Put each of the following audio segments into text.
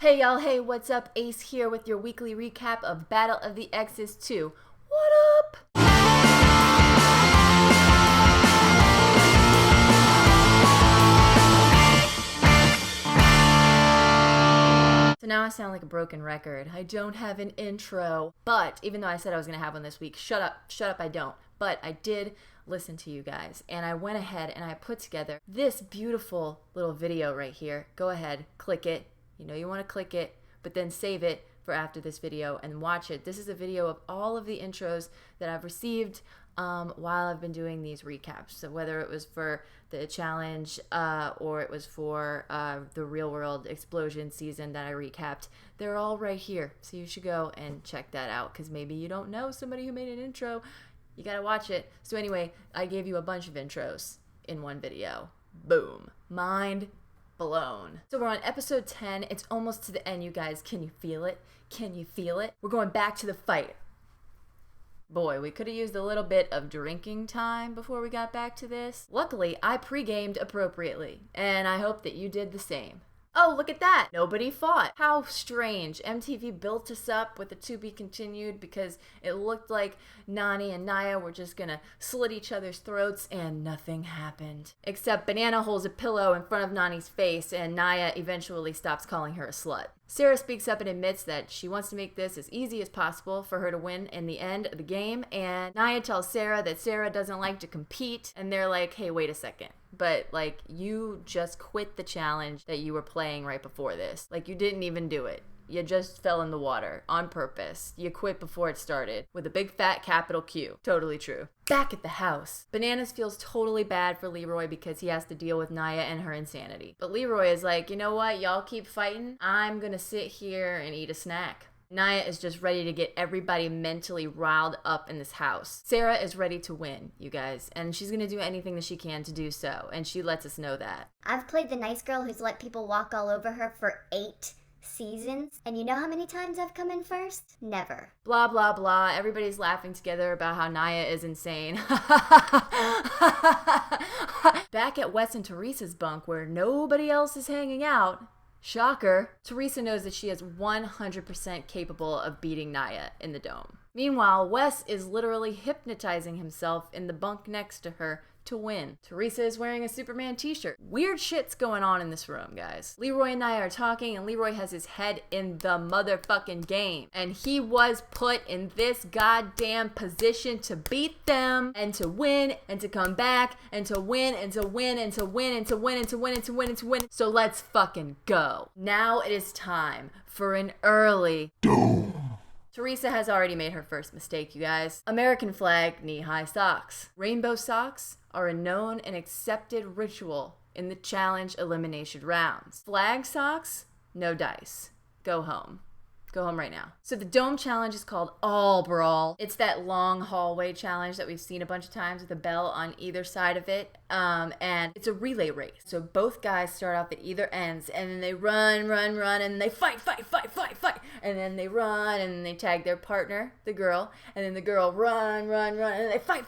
Hey y'all, hey, what's up? Ace here with your weekly recap of Battle of the Exes 2. What up? So now I sound like a broken record. I don't have an intro. But even though I said I was going to have one this week, shut up, I don't. But I did listen to you guys, and I went ahead and I put together this beautiful little video right here. Go ahead, click it. You know you want to click it, but then save it for after this video and watch it. This is a video of all of the intros that I've received while I've been doing these recaps. So whether it was for the challenge or it was for the real world explosion season that I recapped, they're all right here. So you should go and check that out because maybe you don't know somebody who made an intro. You gotta watch it. So anyway, I gave you a bunch of intros in one video. Boom. Mind blown. So we're on episode 10. It's almost to the end, you guys. Can you feel it? Can you feel it? We're going back to the fight. Boy, we could have used a little bit of drinking time before we got back to this. Luckily, I pre-gamed appropriately, and I hope that you did the same. Oh, look at that. Nobody fought. How strange. MTV built us up with the to be continued because it looked like Nani and Naya were just gonna slit each other's throats and nothing happened. Except Banana holds a pillow in front of Nani's face and Naya eventually stops calling her a slut. Sarah speaks up and admits that she wants to make this as easy as possible for her to win in the end of the game, and Naya tells Sarah that Sarah doesn't like to compete, and they're like, hey, wait a second. But, like, you just quit the challenge that you were playing right before this. Like, you didn't even do it. You just fell in the water on purpose. You quit before it started with a big fat capital Q. Totally true. Back at the house, Bananas feels totally bad for Leroy because he has to deal with Naya and her insanity. But Leroy is like, you know what? Y'all keep fighting. I'm gonna sit here and eat a snack. Naya is just ready to get everybody mentally riled up in this house. Sarah is ready to win, you guys, and she's gonna do anything that she can to do so, and she lets us know that. I've played the nice girl who's let people walk all over her for 8 seasons, and you know how many times I've come in first? Never. Blah, blah, blah. Everybody's laughing together about how Naya is insane. Back at Wes and Teresa's bunk where nobody else is hanging out, shocker, Teresa knows that she is 100% capable of beating Naya in the dome. Meanwhile, Wes is literally hypnotizing himself in the bunk next to her to win. Teresa is wearing a Superman t-shirt. Weird shit's going on in this room, guys. Leroy and Naya are talking, and Leroy has his head in the motherfucking game. And he was put in this goddamn position to beat them, and to win, and to come back, and to win, and to win, and to win, and to win, and to win, and to win, and to win. So let's fucking go. Now it is time for an early doom. Teresa has already made her first mistake, you guys. American flag knee-high socks. Rainbow socks are a known and accepted ritual in the challenge elimination rounds. Flag socks, no dice. Go home. Go home right now. So the dome challenge is called All Brawl. It's that long hallway challenge that we've seen a bunch of times with a bell on either side of it. And it's a relay race. So both guys start off at either ends and then they run, and they fight. And then they run and then they tag their partner, the girl, and then the girl run, and then they fight.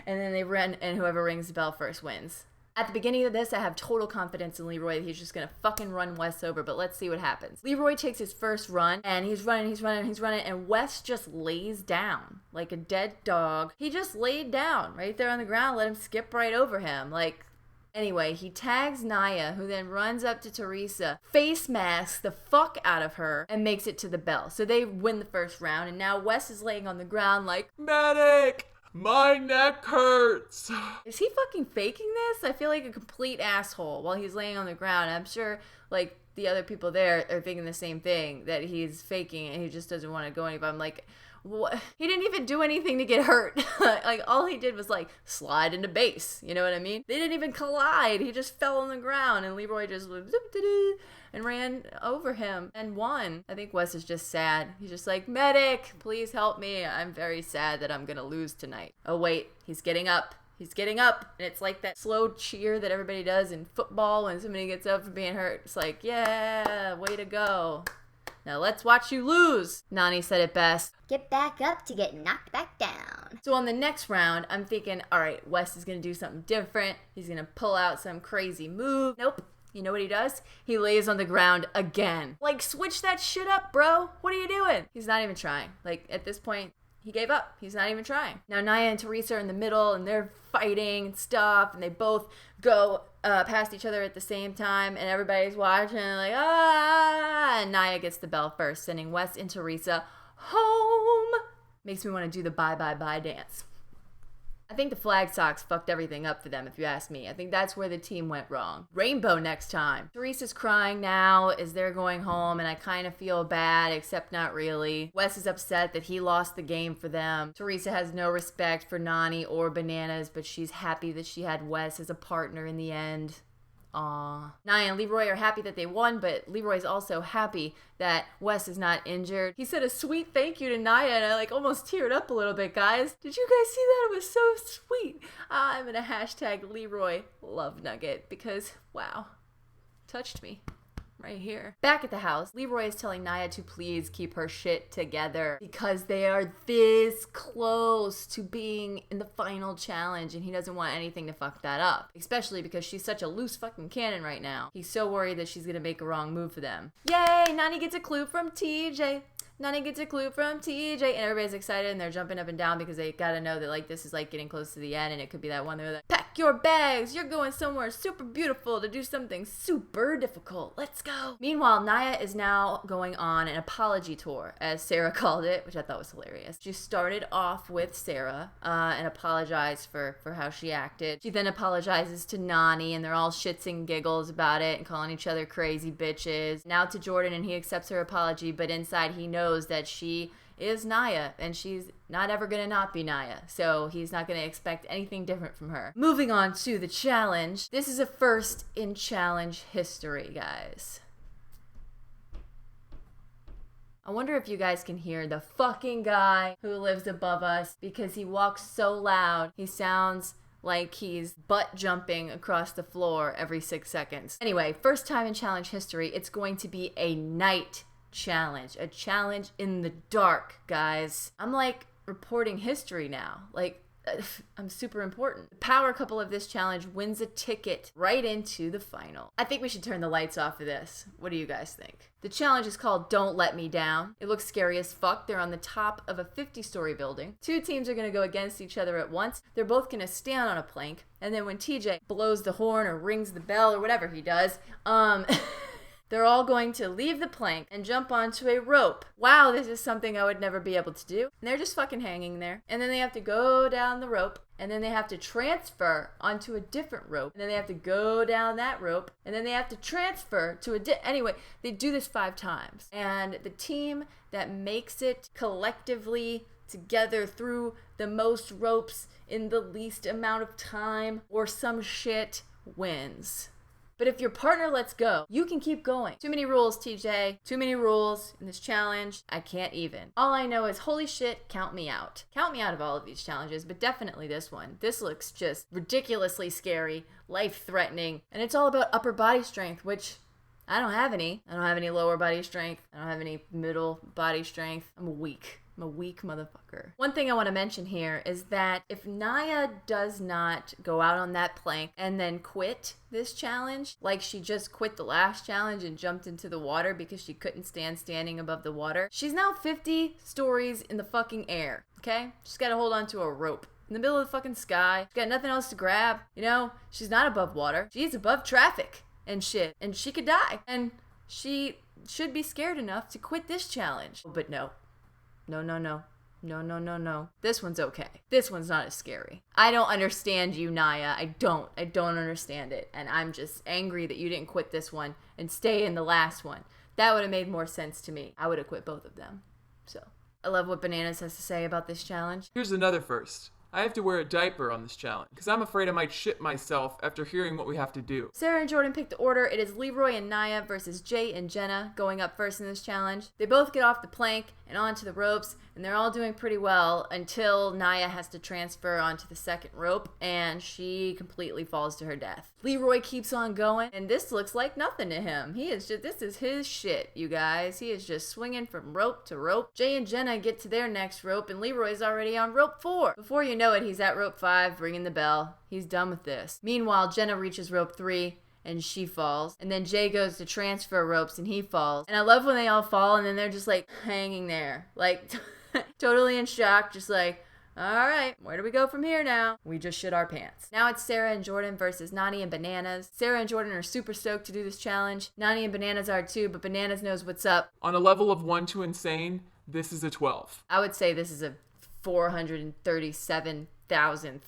And then they run and whoever rings the bell first wins. At the beginning of this, I have total confidence in Leroy that he's just gonna fucking run Wes over, but let's see what happens. Leroy takes his first run, and he's running, and Wes just lays down like a dead dog. He just laid down right there on the ground, let him skip right over him. Anyway, he tags Naya, who then runs up to Teresa, face masks the fuck out of her, and makes it to the bell. So they win the first round, and now Wes is laying on the ground like, medic! My neck hurts. Is he fucking faking this? I feel like a complete asshole while he's laying on the ground. I'm sure, like, the other people there are thinking the same thing, that he's faking and he just doesn't want to go anywhere. I'm like, what? He didn't even do anything to get hurt. Like, all he did was, like, slide into base. You know what I mean? They didn't even collide. He just fell on the ground and Leroy just went and ran over him and won. I think Wes is just sad. He's just like, medic, please help me. I'm very sad that I'm gonna lose tonight. Oh wait, he's getting up. He's getting up. And it's like that slow cheer that everybody does in football when somebody gets up from being hurt. It's like, yeah, way to go. Now let's watch you lose. Nani said it best. Get back up to get knocked back down. So on the next round, I'm thinking, all right, Wes is going to do something different. He's going to pull out some crazy move. Nope. You know what he does? He lays on the ground again. Like, switch that shit up, bro. What are you doing? He's not even trying. Like, at this point, he gave up. He's not even trying. Now, Nia and Teresa are in the middle, and they're fighting and stuff, and they both go past each other at the same time, and everybody's watching, like, ah! And Nia gets the bell first, sending Wes and Teresa home. Makes me want to do the bye-bye-bye dance. I think the flag socks fucked everything up for them, if you ask me. I think that's where the team went wrong. Rainbow next time. Teresa's crying now as they're going home, and I kind of feel bad, except not really. Wes is upset that he lost the game for them. Teresa has no respect for Nani or Bananas, but she's happy that she had Wes as a partner in the end. Aww. Nia and Leroy are happy that they won, but Leroy's also happy that Wes is not injured. He said a sweet thank you to Nia, and I almost teared up a little bit, guys. Did you guys see that? It was so sweet. I'm gonna hashtag Leroy Love Nugget because, wow, touched me. Right here. Back at the house, Leroy is telling Nia to please keep her shit together because they are this close to being in the final challenge and he doesn't want anything to fuck that up. Especially because she's such a loose fucking cannon right now. He's so worried that she's gonna make a wrong move for them. Yay! Nani gets a clue from TJ. Nani gets a clue from TJ, and everybody's excited and they're jumping up and down because they gotta know that this is getting close to the end, and it could be that one where they're like, pack your bags, you're going somewhere super beautiful to do something super difficult. Let's go. Meanwhile, Nia is now going on an apology tour, as Sarah called it, which I thought was hilarious. She started off with Sarah and apologized for how she acted. She then apologizes to Nani, and they're all shits and giggles about it and calling each other crazy bitches. Now to Jordan, and he accepts her apology, but inside he knows that she is Nia and she's not ever gonna not be Nia, so he's not gonna expect anything different from her. Moving on to the challenge. This is a first in challenge history, guys. I wonder if you guys can hear the fucking guy who lives above us because he walks so loud. He sounds like he's butt jumping across the floor every 6 seconds. Anyway, first time in challenge history, it's going to be a night challenge. A challenge in the dark, guys. I'm reporting history now. I'm super important. The power couple of this challenge wins a ticket right into the final. I think we should turn the lights off for this. What do you guys think? The challenge is called Don't Let Me Down. It looks scary as fuck. They're on the top of a 50-story building. Two teams are gonna go against each other at once. They're both gonna stand on a plank, and then when TJ blows the horn or rings the bell or whatever he does, they're all going to leave the plank and jump onto a rope. Wow, this is something I would never be able to do. And they're just fucking hanging there. And then they have to go down the rope. And then they have to transfer onto a different rope. And then they have to go down that rope. And then they have to transfer to anyway, they do this 5 times. And the team that makes it collectively together through the most ropes in the least amount of time or some shit wins. But if your partner lets go, you can keep going. Too many rules, TJ. Too many rules in this challenge. I can't even. All I know is, holy shit, count me out. Count me out of all of these challenges, but definitely this one. This looks just ridiculously scary, life-threatening, and it's all about upper body strength, which I don't have any. I don't have any lower body strength. I don't have any middle body strength. I'm weak. I'm a weak motherfucker. One thing I want to mention here is that if Nia does not go out on that plank and then quit this challenge, like she just quit the last challenge and jumped into the water because she couldn't stand standing above the water, she's now 50 stories in the fucking air, okay? She's got to hold on to a rope in the middle of the fucking sky. She's got nothing else to grab. You know, she's not above water. She's above traffic and shit. And she could die. And she should be scared enough to quit this challenge. But no. No. This one's okay. This one's not as scary. I don't understand you, Nia. I don't understand it. And I'm just angry that you didn't quit this one and stay in the last one. That would have made more sense to me. I would have quit both of them. So, I love what Bananas has to say about this challenge. Here's another first. I have to wear a diaper on this challenge because I'm afraid I might shit myself after hearing what we have to do. Sarah and Jordan picked the order. It is Leroy and Nia versus Jay and Jenna going up first in this challenge. They both get off the plank and onto the ropes, and they're all doing pretty well until Nia has to transfer onto the second rope, and she completely falls to her death. Leroy keeps on going, and this looks like nothing to him. This is his shit, you guys. He is just swinging from rope to rope. Jay and Jenna get to their next rope, and Leroy's already on rope 4. Before you know it, he's at rope 5, ringing the bell. He's done with this. Meanwhile, Jenna reaches rope 3, and she falls. And then Jay goes to transfer ropes and he falls. And I love when they all fall and then they're just like hanging there. Like totally in shock, just like, all right, where do we go from here now? We just shit our pants. Now it's Sarah and Jordan versus Nani and Bananas. Sarah and Jordan are super stoked to do this challenge. Nani and Bananas are too, but Bananas knows what's up. On a level of 1 to insane, this is a 12. I would say this is a 437,000th.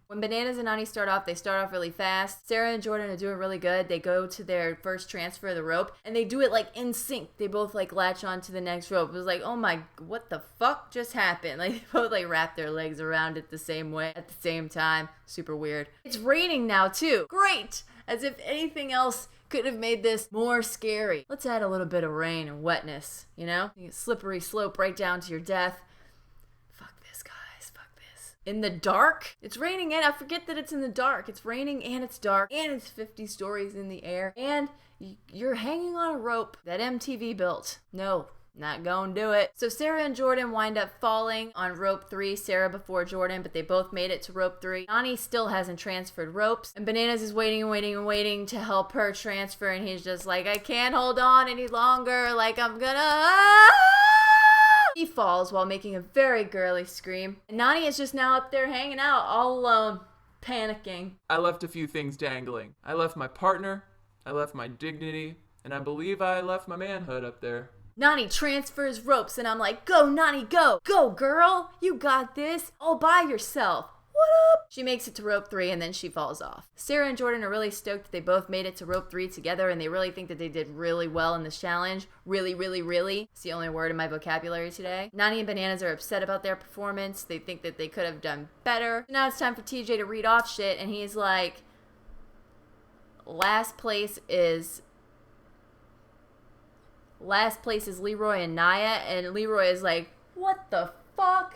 When Bananas and Nani start off, they start off really fast. Sarah and Jordan are doing really good. They go to their first transfer of the rope, and they do it like in sync. They both like latch on to the next rope. It was like, oh my, what the fuck just happened? Like they both like wrap their legs around it the same way at the same time. Super weird. It's raining now too. Great! As if anything else could have made this more scary. Let's add a little bit of rain and wetness, you know? Slippery slope right down to your death. In the dark? It's raining and I forget that it's in the dark. It's raining and it's dark and it's 50 stories in the air and you're hanging on a rope that MTV built. No, not gonna do it. So Sarah and Jordan wind up falling on rope 3. Sarah before Jordan, but they both made it to rope 3. Nani still hasn't transferred ropes and Bananas is waiting and waiting and waiting to help her transfer and he's just like, I can't hold on any longer. Like I'm gonna... He falls while making a very girly scream. And Nani is just now up there hanging out all alone, panicking. I left a few things dangling. I left my partner, I left my dignity, and I believe I left my manhood up there. Nani transfers ropes and I'm like, go Nani, go! Go girl! You got this! All by yourself! What up? She makes it to rope 3 and then she falls off. Sarah and Jordan are really stoked that they both made it to rope 3 together and they really think that they did really well in this challenge. Really, really, really. It's the only word in my vocabulary today. Nani and Bananas are upset about their performance. They think that they could have done better. Now it's time for TJ to read off shit and he's like, last place is Leroy and Naya and Leroy is like, what the fuck?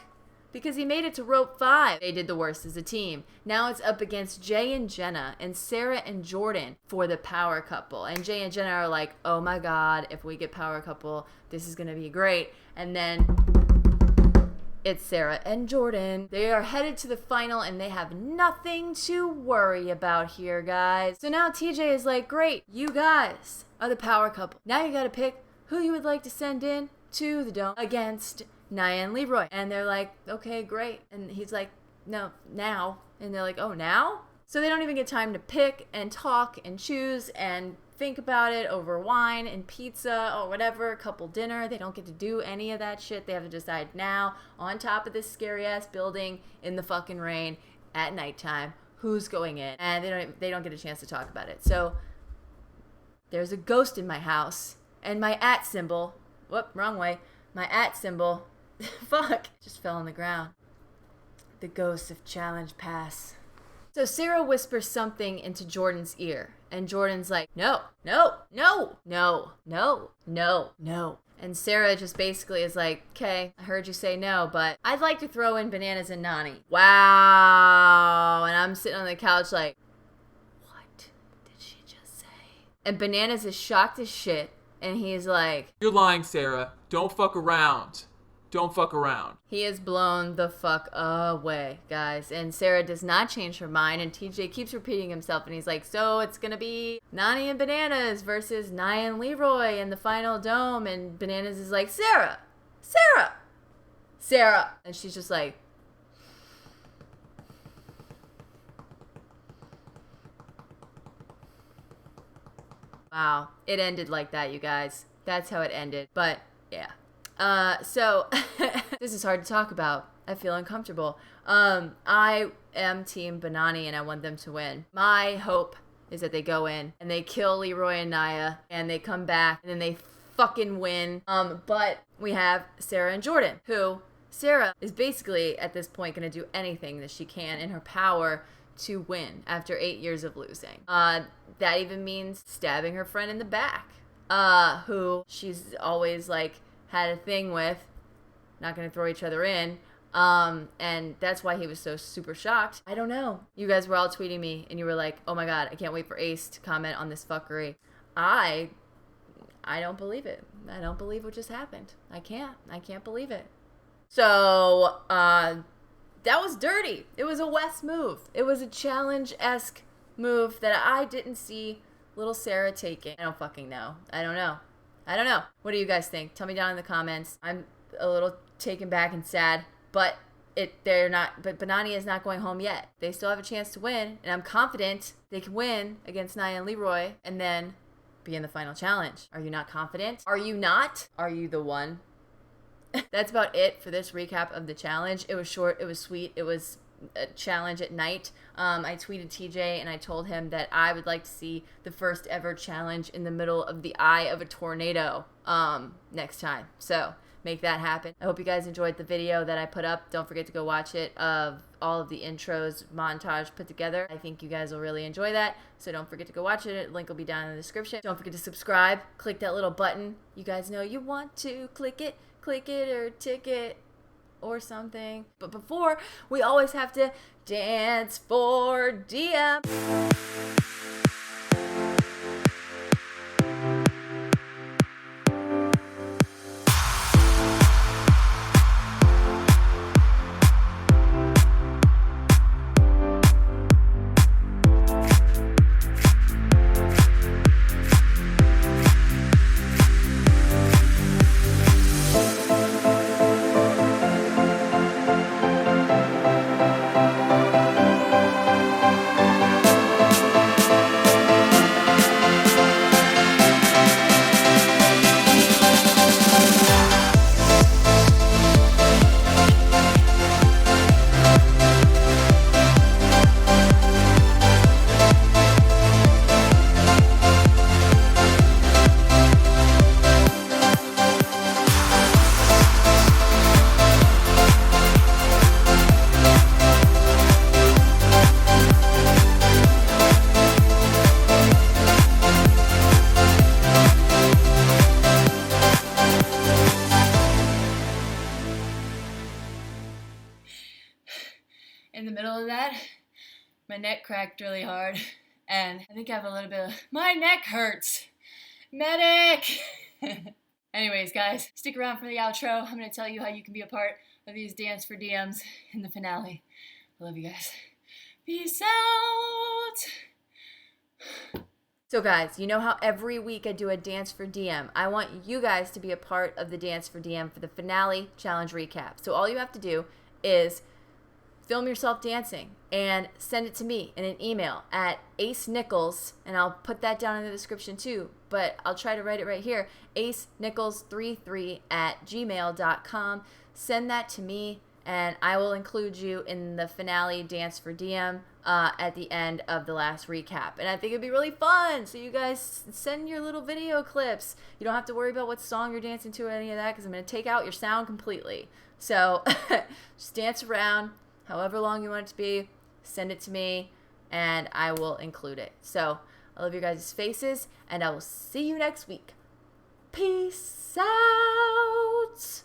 Because he made it to rope 5. They did the worst as a team. Now it's up against Jay and Jenna and Sarah and Jordan for the power couple. And Jay and Jenna are like, oh my god, if we get power couple, this is going to be great. And then it's Sarah and Jordan. They are headed to the final and they have nothing to worry about here, guys. So now TJ is like, great, you guys are the power couple. Now you got to pick who you would like to send in to the dome against Naya and Leroy. And they're like, okay, great. And he's like, no, now. And they're like, oh, now? So they don't even get time to pick and talk and choose and think about it over wine and pizza or whatever, couple dinner. They don't get to do any of that shit. They have to decide now on top of this scary ass building in the fucking rain at nighttime who's going in. And they don't get a chance to talk about it. So there's a ghost in my house and my @ symbol. Whoop, wrong way. My @ symbol. Fuck. Just fell on the ground. The ghosts of challenge pass. So Sarah whispers something into Jordan's ear. And Jordan's like, no, no, no, no, no, no, no. And Sarah just basically is like, okay, I heard you say no, but I'd like to throw in Bananas and Nani. Wow. And I'm sitting on the couch like, what did she just say? And Bananas is shocked as shit. And he's like, you're lying, Sarah. Don't fuck around. Don't fuck around. He is blown the fuck away, guys. And Sarah does not change her mind. And TJ keeps repeating himself. And he's like, so it's going to be Nani and Bananas versus Naya and Leroy in the final dome. And Bananas is like, Sarah, Sarah, Sarah. And she's just like, wow. It ended like that, you guys. That's how it ended. But yeah. So this is hard to talk about. I feel uncomfortable. I am Team Banani and I want them to win. My hope is that they go in and they kill Leroy and Naya and they come back and then they fucking win. But we have Sarah and Jordan, who Sarah is basically at this point going to do anything that she can in her power to win after 8 years of losing. That even means stabbing her friend in the back, who she's always like had a thing with, not gonna throw each other in, and that's why he was so super shocked. I don't know. You guys were all tweeting me, and you were like, oh my god, I can't wait for Ace to comment on this fuckery. I don't believe it. I don't believe what just happened. I can't believe it. So, that was dirty. It was a Wes move. It was a challenge-esque move that I didn't see little Sarah taking. I don't fucking know. I don't know. What do you guys think? Tell me down in the comments. I'm a little taken back and sad, but Banani is not going home yet. They still have a chance to win, and I'm confident they can win against Nia and Leroy and then be in the final challenge. Are you not confident? Are you not? Are you the one? That's about it for this recap of the challenge. It was short, it was sweet, it was a challenge at night. I tweeted TJ and I told him that I would like to see the first ever challenge in the middle of the eye of a tornado next time. So make that happen. I hope you guys enjoyed the video that I put up. Don't forget to go watch it of all of the intros montage put together. I think you guys will really enjoy that. So don't forget to go watch it. Link will be down in the description. Don't forget to subscribe. Click that little button. You guys know you want to click it or tick it or something. But before, we always have to dance for DM. In the middle of that, my neck cracked really hard, and I think I have a little bit of, my neck hurts. Medic! Anyways, guys, stick around for the outro. I'm going to tell you how you can be a part of these Dance for DMs in the finale. I love you guys. Peace out! So guys, you know how every week I do a Dance for DM? I want you guys to be a part of the Dance for DM for the finale challenge recap. So all you have to do is film yourself dancing and send it to me in an email at acenichols, and I'll put that down in the description too, but I'll try to write it right here, acenichols33@gmail.com. Send that to me, and I will include you in the finale Dance for DM at the end of the last recap. And I think it'd be really fun, so you guys send your little video clips. You don't have to worry about what song you're dancing to or any of that, because I'm going to take out your sound completely. So just dance around however long you want it to be, send it to me, and I will include it. So I love your guys' faces, and I will see you next week. Peace out!